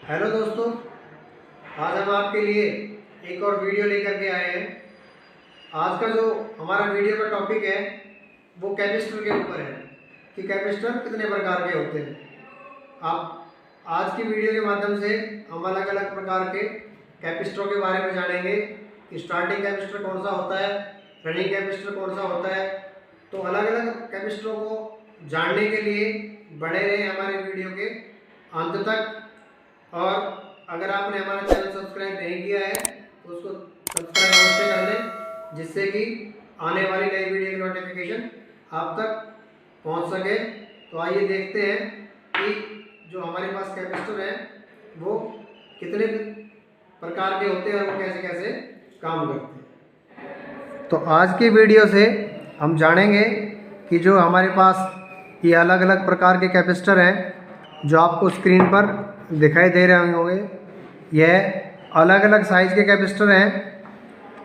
Hello दोस्तों, आज हम आपके लिए एक और वीडियो लेकर के आए हैं। आज का जो हमारा वीडियो का टॉपिक है वो कैपेसिटर के ऊपर है कि कैपेसिटर कितने प्रकार के होते हैं। आप आज की वीडियो के माध्यम से हम अलग अलग प्रकार के कैपेसिटरों के बारे में जानेंगे कि स्टार्टिंग कैपेसिटर कौन सा होता है, रनिंग कैपेसिटर कौन सा होता है। तो अलग अलग कैपेसिटरों को जानने के लिए बने रहे हमारे वीडियो के अंत तक। और अगर आपने हमारा चैनल सब्सक्राइब नहीं किया है तो उसको सब्सक्राइब अवश्य कर लें, जिससे कि आने वाली नई वीडियो की नोटिफिकेशन आप तक पहुंच सके। तो आइए देखते हैं कि जो हमारे पास कैपेसिटर हैं वो कितने प्रकार के होते हैं और वो कैसे कैसे काम करते हैं। तो आज की वीडियो से हम जानेंगे कि जो हमारे पास ये अलग अलग प्रकार के कैपेसिटर हैं जो आपको स्क्रीन पर दिखाई दे रहे होंगे, यह अलग अलग साइज़ के कैपेसिटर हैं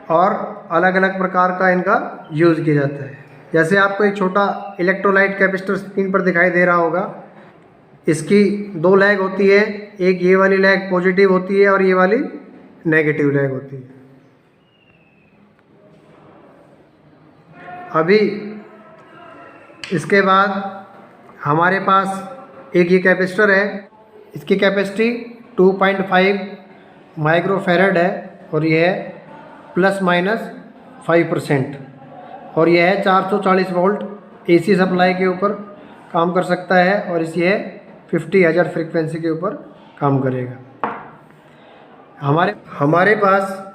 और अलग अलग प्रकार का इनका यूज़ किया जाता है। जैसे आपको एक छोटा इलेक्ट्रोलाइट कैपेसिटर स्क्रीन पर दिखाई दे रहा होगा। इसकी दो लैग होती है, एक ये वाली लैग पॉजिटिव होती है और ये वाली नेगेटिव लैग होती है। अभी इसके बाद हमारे पास एक ये कैपेसिटर है, इसकी कैपेसिटी 2.5 माइक्रोफैरड है और यह है ±5% और यह है 440 वोल्ट एसी सप्लाई के ऊपर काम कर सकता है और इसे 50 हर्ट्ज फ्रीक्वेंसी के ऊपर काम करेगा। हमारे पास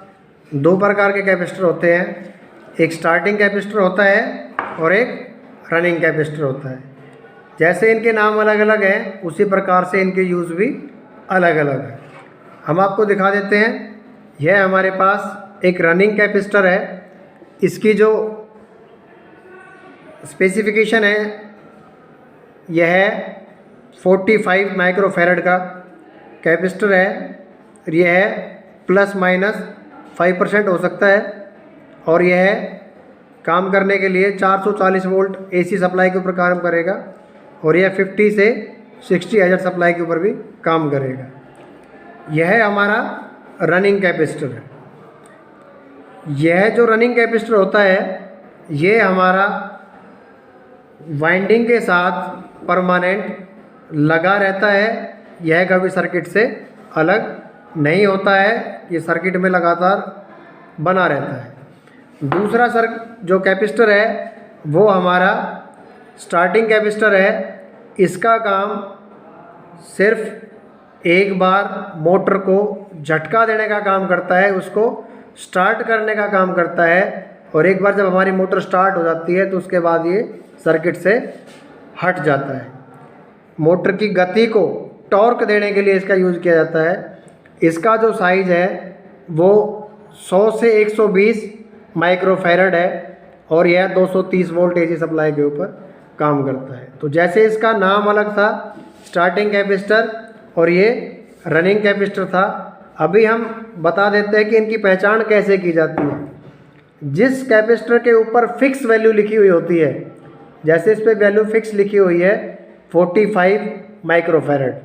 दो प्रकार के कैपेसिटर होते हैं, एक स्टार्टिंग कैपेसिटर होता है और एक रनिंग कैपेसिटर होता है। जैसे इनके नाम अलग अलग हैं उसी प्रकार से इनके यूज़ भी अलग अलग है। हम आपको दिखा देते हैं। यह हमारे पास एक रनिंग कैपेसिटर है। इसकी जो स्पेसिफिकेशन है यह है 45 माइक्रोफैरड का कैपेसिटर है। यह है ±5% हो सकता है और यह काम करने के लिए 440 वोल्ट एसी सप्लाई के ऊपर काम करेगा और यह 50 से 60 हर्ट्ज सप्लाई के ऊपर भी काम करेगा। यह हमारा रनिंग कैपेसिटर है। यह जो रनिंग कैपेसिटर होता है ये हमारा वाइंडिंग के साथ परमानेंट लगा रहता है। यह कभी सर्किट से अलग नहीं होता है, ये सर्किट में लगातार बना रहता है। दूसरा जो कैपेसिटर है वो हमारा स्टार्टिंग कैपेसिटर है। इसका काम सिर्फ एक बार मोटर को झटका देने का काम करता है, उसको स्टार्ट करने का काम करता है और एक बार जब हमारी मोटर स्टार्ट हो जाती है तो उसके बाद ये सर्किट से हट जाता है। मोटर की गति को टॉर्क देने के लिए इसका यूज़ किया जाता है। इसका जो साइज़ है वो 100 से 120 माइक्रोफैरड है और यह 230 वोल्ट एसी सप्लाई के ऊपर काम करता है। तो जैसे इसका नाम अलग था स्टार्टिंग कैपेसिटर और ये रनिंग कैपेसिटर था, अभी हम बता देते हैं कि इनकी पहचान कैसे की जाती है। जिस कैपेसिटर के ऊपर फिक्स वैल्यू लिखी हुई होती है, जैसे इस पर वैल्यू फिक्स लिखी हुई है 45 माइक्रोफैरड,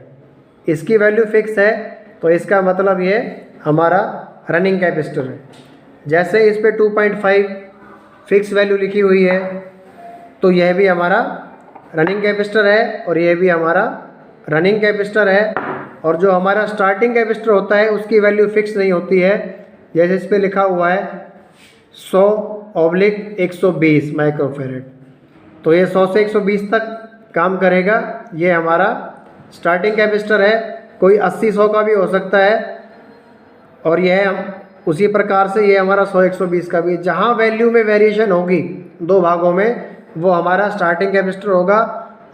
इसकी वैल्यू फिक्स है तो इसका मतलब ये हमारा रनिंग कैपेसिटर है। जैसे इस पर 2.5 फिक्स वैल्यू लिखी हुई है तो यह भी हमारा रनिंग कैपेसिटर है और यह भी हमारा रनिंग कैपेसिटर है। और जो हमारा स्टार्टिंग कैपेसिटर होता है उसकी वैल्यू फिक्स नहीं होती है। जैसे इस पे लिखा हुआ है 100/120 माइक्रोफैरड, तो ये 100 से 120 तक काम करेगा। ये हमारा स्टार्टिंग कैपेसिटर है। कोई 80-100 का भी हो सकता है और यह उसी प्रकार से ये हमारा 100-120 का भी। जहाँ वैल्यू में वेरिएशन होगी दो भागों में वो हमारा स्टार्टिंग कैपेसिटर होगा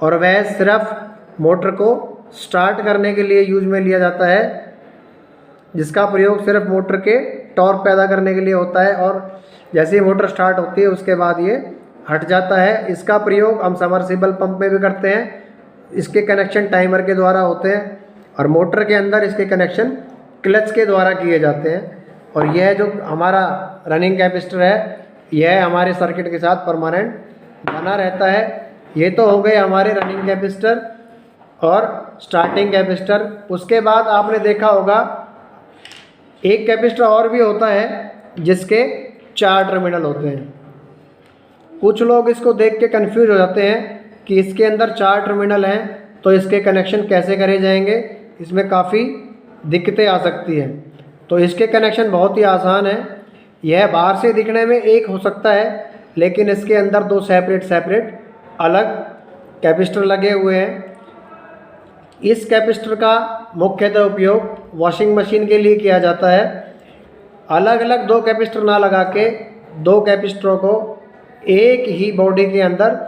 और वह सिर्फ मोटर को स्टार्ट करने के लिए यूज में लिया जाता है, जिसका प्रयोग सिर्फ मोटर के टॉर्क पैदा करने के लिए होता है और जैसे ही मोटर स्टार्ट होती है उसके बाद ये हट जाता है। इसका प्रयोग हम सबमर्सिबल पंप में भी करते हैं। इसके कनेक्शन टाइमर के द्वारा होते हैं और मोटर के अंदर इसके कनेक्शन क्लच के द्वारा किए जाते हैं। और यह जो हमारा रनिंग कैपेसिटर है यह हमारे सर्किट के साथ परमानेंट बना रहता है। ये तो हो गए हमारे रनिंग कैपेसिटर। और स्टार्टिंग कैपेसिटर। उसके बाद आपने देखा होगा एक कैपेसिटर और भी होता है जिसके 4 टर्मिनल होते हैं। कुछ लोग इसको देख के कंफ्यूज हो जाते हैं कि इसके अंदर 4 टर्मिनल हैं तो इसके कनेक्शन कैसे करे जाएंगे, इसमें काफ़ी दिक्कतें आ सकती हैं। तो इसके कनेक्शन बहुत ही आसान है। यह बाहर से दिखने में एक हो सकता है, लेकिन इसके अंदर 2 सेपरेट अलग कैपेसिटर लगे हुए हैं। इस कैपेसिटर का मुख्यतः उपयोग वॉशिंग मशीन के लिए किया जाता है। अलग अलग 2 कैपेसिटर ना लगा के 2 कैपेसिटरों को एक ही बॉडी के अंदर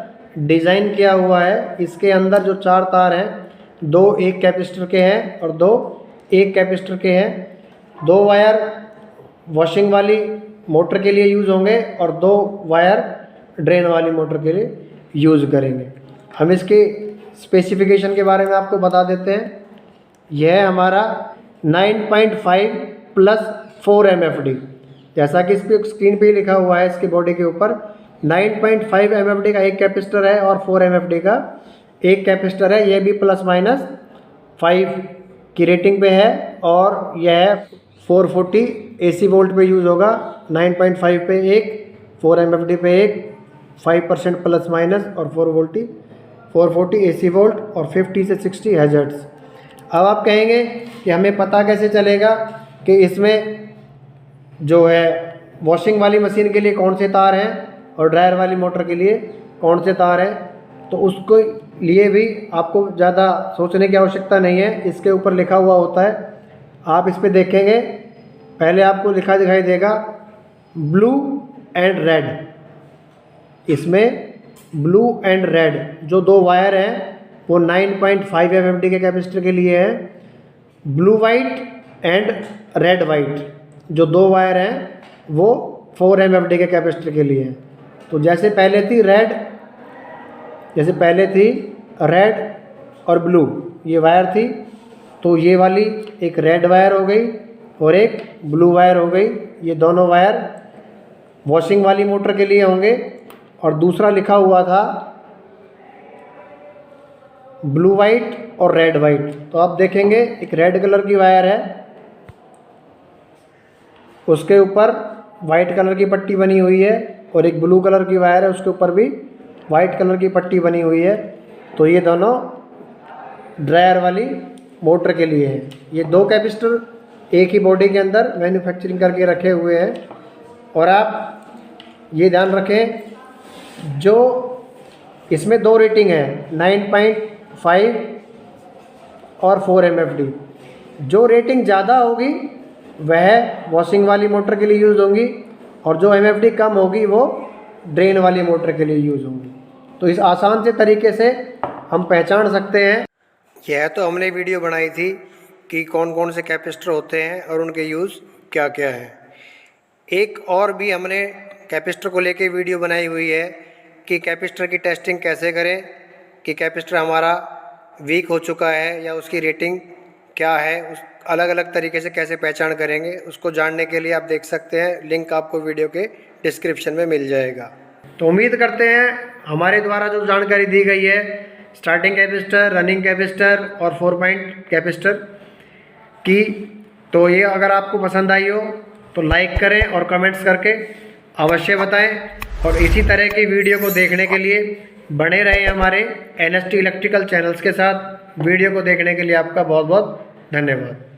डिज़ाइन किया हुआ है। इसके अंदर जो 4 तार हैं, 2 एक कैपेसिटर के हैं और 2 एक कैपेसिटर के हैं। 2 वायर वॉशिंग वाली मोटर के लिए यूज़ होंगे और 2 वायर ड्रेन वाली मोटर के लिए यूज़ करेंगे। हम इसके स्पेसिफिकेशन के बारे में आपको बता देते हैं। यह हमारा 9.5 + 4 MFD, जैसा कि इस पर स्क्रीन पे ही लिखा हुआ है इसके बॉडी के ऊपर, 9.5 MFD का एक कैपेसिटर है और 4 MFD का एक कैपेसिटर है। यह भी ±5 की रेटिंग पे है और यह 440 AC वोल्ट पे यूज़ होगा। 9.5 पे एक, 4 MFD पे एक, 5% ± और 440 AC वोल्ट और 50 से 60 हर्ट्ज़। अब आप कहेंगे कि हमें पता कैसे चलेगा कि इसमें जो है वॉशिंग वाली मशीन के लिए कौन से तार हैं और ड्रायर वाली मोटर के लिए कौन से तार हैं। तो उसको लिए भी आपको ज़्यादा सोचने की आवश्यकता नहीं है, इसके ऊपर लिखा हुआ होता है। आप इस पर देखेंगे, पहले आपको लिखा दिखाई देगा ब्लू एंड रेड। इसमें ब्लू एंड रेड जो 2 वायर हैं वो 9.5 MFD के कैपेसिटर के लिए है। Blue white and red white जो 2 वायर हैं वो 4 MFD के कैपेसिटर के लिए है। तो जैसे पहले थी रेड और ब्लू ये वायर थी, तो ये वाली एक रेड वायर हो गई और एक ब्लू वायर हो गई। ये दोनों वायर वॉशिंग वाली मोटर के लिए होंगे। और दूसरा लिखा हुआ था ब्लू वाइट और रेड वाइट। तो आप देखेंगे एक रेड कलर की वायर है, उसके ऊपर वाइट कलर की पट्टी बनी हुई है और एक ब्लू कलर की वायर है, उसके ऊपर भी वाइट कलर की पट्टी बनी हुई है। तो ये दोनों ड्रायर वाली मोटर के लिए हैं। ये 2 कैपेसिटर एक ही बॉडी के अंदर मैन्युफैक्चरिंग करके रखे हुए हैं। और आप ये ध्यान रखें, जो इसमें 2 रेटिंग है 9.5 और 4 MFD। जो रेटिंग ज़्यादा होगी वह वॉशिंग वाली मोटर के लिए यूज़ होंगी और जो MFD कम होगी वो ड्रेन वाली मोटर के लिए यूज़ होंगी। तो इस आसान से तरीके से हम पहचान सकते हैं। यह तो हमने वीडियो बनाई थी कि कौन कौन से कैपेसिटर होते हैं और उनके यूज़ क्या क्या है। एक और भी हमने कैपेसिटर को लेके वीडियो बनाई हुई है कि कैपेसिटर की टेस्टिंग कैसे करें, कि कैपेसिटर हमारा वीक हो चुका है या उसकी रेटिंग क्या है, उस अलग अलग तरीके से कैसे पहचान करेंगे। उसको जानने के लिए आप देख सकते हैं, लिंक आपको वीडियो के डिस्क्रिप्शन में मिल जाएगा। तो उम्मीद करते हैं हमारे द्वारा जो जानकारी दी गई है स्टार्टिंग कैपेसिटर, रनिंग कैपेसिटर और 4 पॉइंट कैपेसिटर की, तो ये अगर आपको पसंद आई हो तो लाइक करें और कमेंट्स करके अवश्य बताएं। और इसी तरह की वीडियो को देखने के लिए बने रहें हमारे NST इलेक्ट्रिकल चैनल्स के साथ। वीडियो को देखने के लिए आपका बहुत बहुत धन्यवाद।